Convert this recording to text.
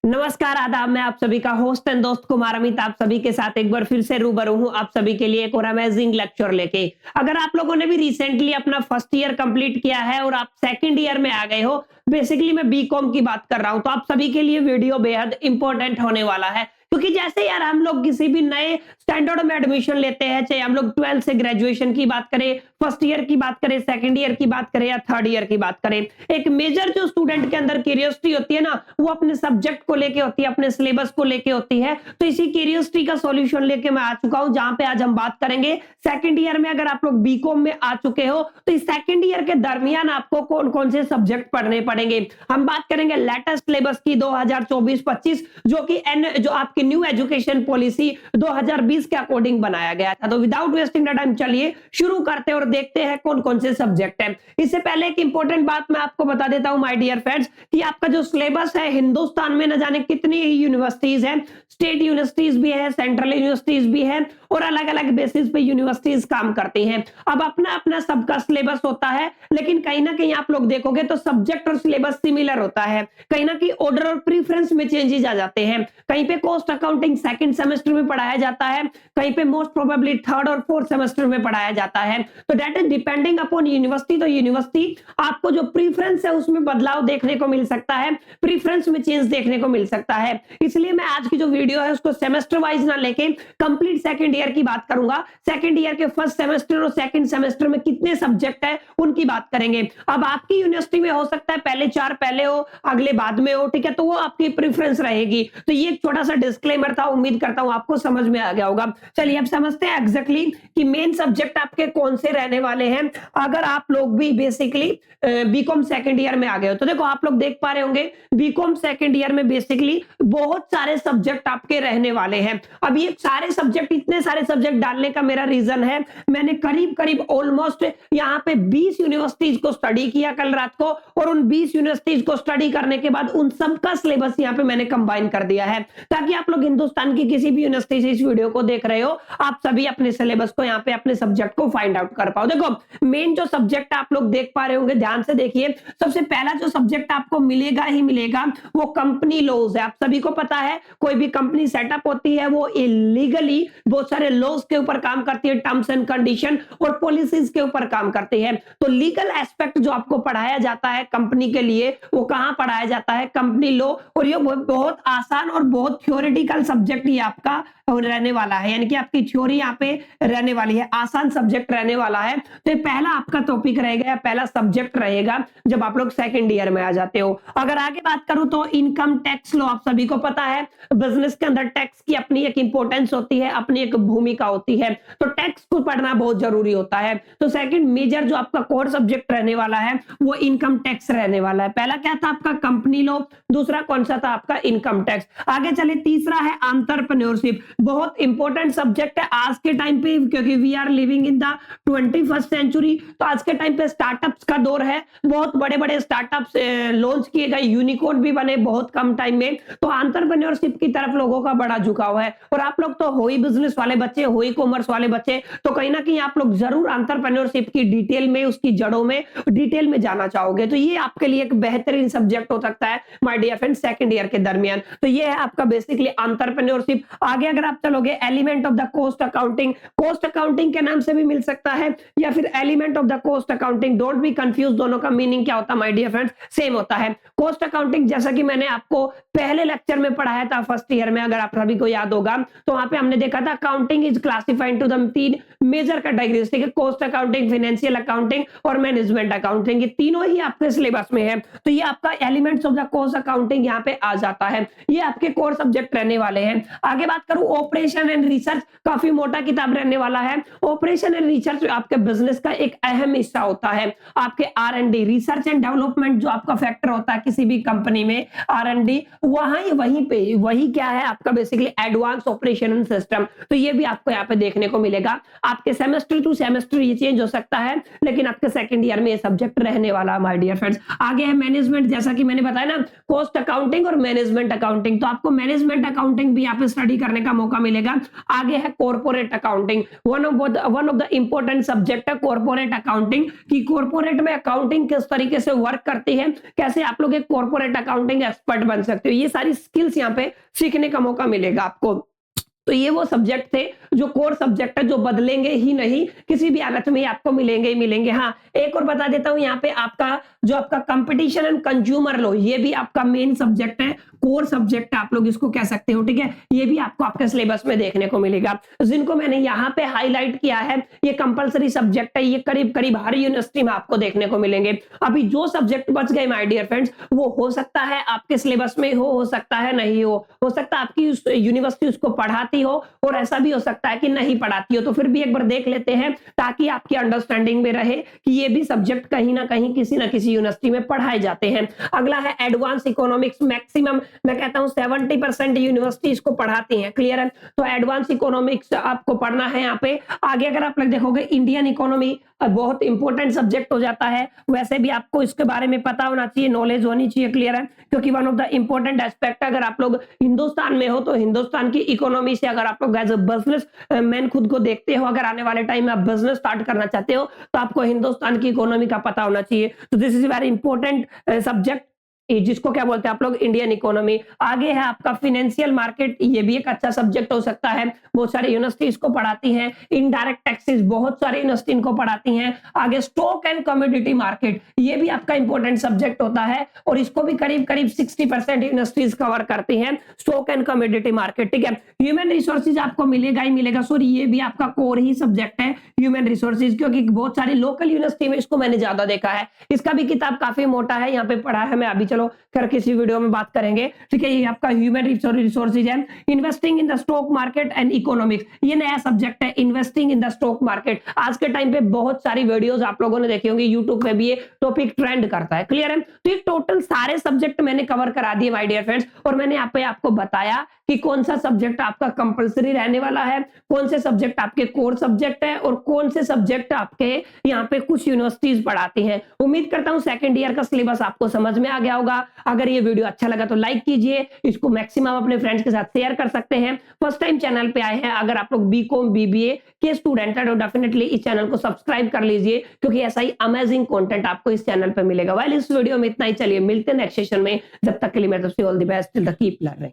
नमस्कार, आदाब। मैं आप सभी का होस्ट एंड दोस्त कुमार अमित आप सभी के साथ एक बार फिर से रूबरू हूँ आप सभी के लिए एक और अमेजिंग लेक्चर लेके। अगर आप लोगों ने भी रिसेंटली अपना फर्स्ट ईयर कंप्लीट किया है और आप सेकंड ईयर में आ गए हो, बेसिकली मैं बीकॉम की बात कर रहा हूँ, तो आप सभी के लिए वीडियो बेहद इंपॉर्टेंट होने वाला है। क्योंकि जैसे यार हम लोग किसी भी नए स्टैंडर्ड में एडमिशन लेते हैं, चाहे हम लोग 12th से ग्रेजुएशन की बात करें, फर्स्ट ईयर की बात करें, सेकंड ईयर की बात करें या थर्ड ईयर की बात करें, एक मेजर जो स्टूडेंट के अंदर क्यूरियोसिटी होती है ना, वो अपने सब्जेक्ट को लेके होती है, अपने सिलेबस को लेके होती है। तो इसी क्यूरियोसिटी का सॉल्यूशन लेके मैं आ चुका हूं, जहां पे आज हम बात करेंगे सेकंड ईयर में। अगर आप लोग बीकॉम में आ चुके हो तो इस सेकंड ईयर के दरमियान आपको कौन कौन से सब्जेक्ट पढ़ने पड़ेंगे। हम बात करेंगे लेटेस्ट सिलेबस की 2024-25, जो आपकी न्यू एजुकेशन पॉलिसी 2020 के अकॉर्डिंग बनाया गया था। तो विदाउट वेस्टिंग द टाइम चलिए शुरू करते हैं और देखते हैं कौन कौन से सब्जेक्ट हैं। इससे पहले एक इंपॉर्टेंट बात मैं आपको बता देता हूं माय डियर फ्रेंड्स, कि आपका जो सिलेबस है, हिंदुस्तान में न जाने कितनी यूनिवर्सिटीज हैं, स्टेट यूनिवर्सिटीज भी है, सेंट्रल यूनिवर्सिटीज भी है और अलग अलग बेसिस पे यूनिवर्सिटीज काम करती हैं। अब अपना अपना सबका सिलेबस होता है, लेकिन कहीं ना कहीं आप लोग देखोगे तो सब्जेक्ट और सिलेबस सिमिलर होता है। कहीं ना कहीं ऑर्डर और प्रीफरेंस में चेंजेस आ जाते हैं। कहीं पे कॉस्ट अकाउंटिंग सेकंड सेमेस्टर में पढ़ाया जाता है, कहीं पे मोस्ट प्रोबेबली थर्ड और फोर्थ सेमेस्टर में पढ़ाया जाता है। तो that is depending upon university. तो यूनिवर्सिटी आपको जो प्रीफरेंस है उसमें बदलाव देखने को मिल सकता है, प्रीफरेंस में चेंज देखने को मिल सकता है। इसलिए मैं आज की जो वीडियो है उसको सेमेस्टर वाइज ना लेके कंप्लीट सेकंड ईयर की बात करूंगा। सेकंड ईयर के फर्स्ट सेमेस्टर और सेकंड सेमेस्टर में कितने सब्जेक्ट है उनकी बात करेंगे। अब आपकी यूनिवर्सिटी में हो सकता है पहले 4 पहले हो, अगले बाद में हो, ठीक है, तो वो आपकी प्रेफरेंस रहेगी। तो ये एक छोटा सा डिस्क्लेमर था, उम्मीद करता हूं आपको समझ में आ गया होगा। चलिए अब समझते हैं एग्जैक्टली कि मेन सब्जेक्ट आपके कौन से रहने वाले हैं। अगर आप लोग भी बेसिकली बीकॉम सेकंड ईयर में आ गए हो तो देखो आप लोग देख पा रहे होंगे बीकॉम सेकंड ईयर में बेसिकली बहुत सारे सब्जेक्ट आपके रहने वाले हैं। अब ये सारे सब्जेक्ट, इतने सारे सब्जेक्ट डालने का मेरा रीजन है, मैंने करीब करीब ऑलमोस्ट यहाँ पे 20 यूनिवर्सिटीज को स्टडी किया कल रात को, और उन 20 यूनिवर्सिटीज को स्टडी करने के बाद उन सबका सिलेबस यहाँ पे मैंने कंबाइन कर दिया है, ताकि आप लोग हिंदुस्तान की किसी भी यूनिवर्सिटी से इस वीडियो को देख रहे हो, आप सभी अपने सिलेबस को यहाँ पे अपने सब्जेक्ट को फाइंड आउट कर पाओ। देखो मेन जो सब्जेक्ट आप लोग देख पा रहे होंगे, ध्यान से देखिए। सबसे पहला जो सब्जेक्ट आपको मिलेगा ही मिलेगा वो कंपनी लॉज है। आप सभी को पता है कोई भी कंपनी सेटअप होती है वो इलीगली बहुत सारे लॉज के ऊपर काम करती है, टर्म्स एंड कंडीशन और पॉलिसीज के ऊपर काम करती है। तो लीगल एस्पेक्ट जो आपको पढ़ाया जाता है कंपनी के लिए, वो कहां पढ़ाया जाता है? Company law. और ये बहुत आसान और बहुत थ्योरेटिकल सब्जेक्ट ये आपका रहने वाला है, यानी कि आपकी थ्योरी यहाँ पे रहने वाली है, आसान सब्जेक्ट रहने वाला है। तो पहला आपका टॉपिक रहेगा, पहला सब्जेक्ट रहेगा जब आप लोग सेकंड ईयर में आ जाते हो। अगर आगे बात करूं तो इनकम टैक्स लॉ, आप सभी को पता है बिजनेस के अंदर टैक्स की अपनी एक इंपॉर्टेंस होती है, अपनी एक भूमिका होती है, तो टैक्स को पढ़ना बहुत जरूरी होता है। तो सेकंड मेजर जो आपका कोर सब्जेक्ट रहने वाला है वो इनकम टैक्स रहने वाला है। पहला क्या था आपका? Company law. दूसरा कौन सा था आपका? Income tax. आगे चले, तीसरा है एंटरप्रेन्योरशिप। बहुत इंपॉर्टेंट सब्जेक्ट है आज के टाइम पे, क्योंकि we are living in the 21st century. तो आज के टाइम पे स्टार्टअप्स का दौर है, बहुत बड़े बड़े स्टार्टअप्स लॉन्च किए गए, यूनिकॉर्न भी बने बहुत कम टाइम में। तो एंटरप्रेन्योरशिप की तरफ लोगों का बड़ा झुकाव है, और आप लोग तो हो ही बिजनेस वाले बच्चे, हो ही कॉमर्स वाले बच्चे, तो कहीं ना कहीं आप लोग जरूर एंटरप्रेन्योरशिप की डिटेल में, उसकी जड़ों में डिटेल में जाना चाहोगे। तो ये आपके लिए एक बेहतरीन सब्जेक्ट हो सकता है my dear friends second year के दरमियान। तो ये है आपका बेसिकली एंटरप्रेन्योरशिप। आगे अगर आप चलोगे, element of the cost accounting. Cost accounting के नाम से भी मिल सकता है या फिर element of the cost accounting. Don't be confuse, दोनों का मीनिंग क्या होता है माय डियर फ्रेंड्स? सेम होता है। कॉस्ट अकाउंटिंग जैसा कि मैंने आपको पहले लेक्चर में पढ़ाया था फर्स्ट ईयर में, अगर आप सभी को याद होगा, तो वहां पे हमने देखा था accounting is classified to the 3 major categories, ठीक है? कॉस्ट अकाउंटिंग, फाइनेंशियल अकाउंटिंग और मैनेजमेंट अकाउंटिंग। ये तीनों ही आपके सिलेबस में है। तो ये आपका elements of the cost accounting यहाँ पे आ जाता है। ये आपके कोर सब्जेक्ट रहने वाले हैं। आगे बात करूं, ऑपरेशन एंड रिसर्च, काफी मोटा किताब रहने वाला है। ऑपरेशन एंड रिसर्च आपके बिजनेस का एक अहम हिस्सा होता है। आपके R&D, रिसर्च एंड डेवलपमेंट, जो आपका फैक्टर होता है किसी भी कंपनी में, R&D, वहीं पे वही क्या है आपका बेसिकली एडवांस ऑपरेशन सिस्टम। तो ये ये भी आपको यहाँ पे देखने को मिलेगा। आपके सेमेस्टर टू सेमेस्टर ये चेंज हो सकता है, लेकिन आपके सेकंड ईयर में ये सब्जेक्ट रहने वाला है माय डियर फ्रेंड्स। आगे है मैनेजमेंट, जैसा कि मैंने बताया ना, कॉस्ट अकाउंटिंग और मैनेजमेंट अकाउंटिंग, तो आपको मैनेजमेंट अकाउंटिंग भी यहाँ पे स्टडी करने का मौका मिलेगा। आगे है corporate accounting, one of the important subject है कॉर्पोरेट अकाउंटिंग, कि कॉर्पोरेट में अकाउंटिंग किस तरीके से वर्क करती है, कैसे आप लोग एक कॉर्पोरेट अकाउंटिंग एक्सपर्ट बन सकते हो, ये सारी स्किल्स यहाँ पे सीखने का मौका मिलेगा आपको। तो ये वो सब्जेक्ट थे जो कोर सब्जेक्ट है, जो बदलेंगे ही नहीं, किसी भी हालत में आपको मिलेंगे ही मिलेंगे। हाँ, एक और बता देता हूं, यहाँ पे आपका कंपटीशन एंड कंज्यूमर लॉ, ये भी आपका मेन सब्जेक्ट है, कोर सब्जेक्ट आप लोग इसको कह सकते हो, ठीक है। ये भी आपको आपके सिलेबस में देखने को मिलेगा। जिनको मैंने यहाँ पे हाईलाइट किया है, ये कंपलसरी सब्जेक्ट है, ये करीब करीब हर यूनिवर्सिटी में आपको देखने को मिलेंगे। अभी जो सब्जेक्ट बच गए माय डियर फ्रेंड्स, वो हो सकता है आपके सिलेबस में हो सकता है नहीं हो सकता है आपकी यूनिवर्सिटी उसको पढ़ाती हो, और ऐसा भी हो सकता है कि नहीं पढ़ाती हो। तो फिर भी एक बार देख लेते हैं, ताकि आपकी अंडरस्टैंडिंग में रहे कि ये भी सब्जेक्ट कहीं ना कहीं किसी ना किसी यूनिवर्सिटी में पढ़ाए जाते हैं। अगला है एडवांस इकोनॉमिक्स, मैक्सिमम मैं कहता हूं 70% यूनिवर्सिटी इसको पढ़ाती हैं, क्लियर है। तो एडवांस इकोनॉमिक्स आपको पढ़ना है यहाँ पे। आगे अगर आप लोग देखोगे, इंडियन इकोनॉमी बहुत इंपॉर्टेंट सब्जेक्ट हो जाता है, वैसे भी आपको इसके बारे में पता होना चाहिए, नॉलेज होनी चाहिए, क्लियर है, क्योंकि one of the important aspect, अगर आप लोग हिंदुस्तान में हो तो हिंदुस्तान की इकोनॉमी से अगर आप लोग एज अ बिजनेस मैन खुद को देखते हो, अगर आने वाले टाइम में आप बिजनेस स्टार्ट करना चाहते हो, तो आपको हिंदुस्तान की इकोनॉमी का पता होना चाहिए। तो this is very important subject, जिसको क्या बोलते हैं आप लोग, इंडियन इकोनॉमी। आगे है आपका फाइनेंशियल मार्केट, ये भी एक अच्छा सब्जेक्ट हो सकता है, बहुत सारी यूनिवर्सिटी इसको पढ़ाती हैं। इनडायरेक्ट टैक्सेस, बहुत सारी यूनिवर्सिटी इनको पढ़ाती हैं। आगे स्टॉक एंड कमोडिटी मार्केट, ये भी आपका इंपॉर्टेंट सब्जेक्ट होता है, और इसको भी करीब करीब 60% यूनिवर्सिटीज कवर करती हैं, स्टॉक एंड कमोडिटी मार्केट, ठीक है। ह्यूमन रिसोर्सेज आपको मिलेगा ही मिलेगा, सॉरी ये भी आपका कोर ही सब्जेक्ट है, ह्यूमन रिसोर्सेज, क्योंकि बहुत सारी लोकल यूनिवर्सिटी में इसको मैंने ज्यादा देखा है। इसका भी किताब काफी मोटा है, यहाँ पे पढ़ा है मैं, अभी चलो कर किसी वीडियो में बात करेंगे, ठीक है। ये आपका ह्यूमन रिसोर्सेज है। Investing in the stock market and economics, ये नया सब्जेक्ट है, investing in the stock market. आज के टाइम पे बहुत सारी वीडियोस आप लोगों ने देखी होंगी, यूट्यूब पे भी ये टॉपिक ट्रेंड करता है, क्लियर है। तो ये टोटल सारे सब्जेक्ट मैंने कवर करा दिए माय डियर फ्रेंड्स, और मैंने यहाँ पे आपको बताया कि कौन सा सब्जेक्ट आपका कंपलसरी रहने वाला है, कौन से सब्जेक्ट आपके कोर सब्जेक्ट है, और कौन से सब्जेक्ट आपके यहाँ पे कुछ यूनिवर्सिटीज पढ़ाती हैं। उम्मीद करता हूं सेकंड ईयर का सिलेबस आपको समझ में आ गया होगा। अगर ये वीडियो अच्छा लगा तो लाइक कीजिए, इसको मैक्सिमम अपने फ्रेंड्स के साथ शेयर कर सकते हैं। फर्स्ट टाइम चैनल पे आए हैं, अगर आप लोग बीकॉम बीबीए के स्टूडेंट हैं, तो डेफिनेटली इस चैनल को सब्सक्राइब कर लीजिए, क्योंकि ऐसा ही अमेजिंग कंटेंट आपको इस चैनल पे मिलेगा। वेल, इस वीडियो में इतना ही, चलिए मिलते हैं नेक्स्ट सेशन में, जब तक के लिए मैं all the best, till the keep learning.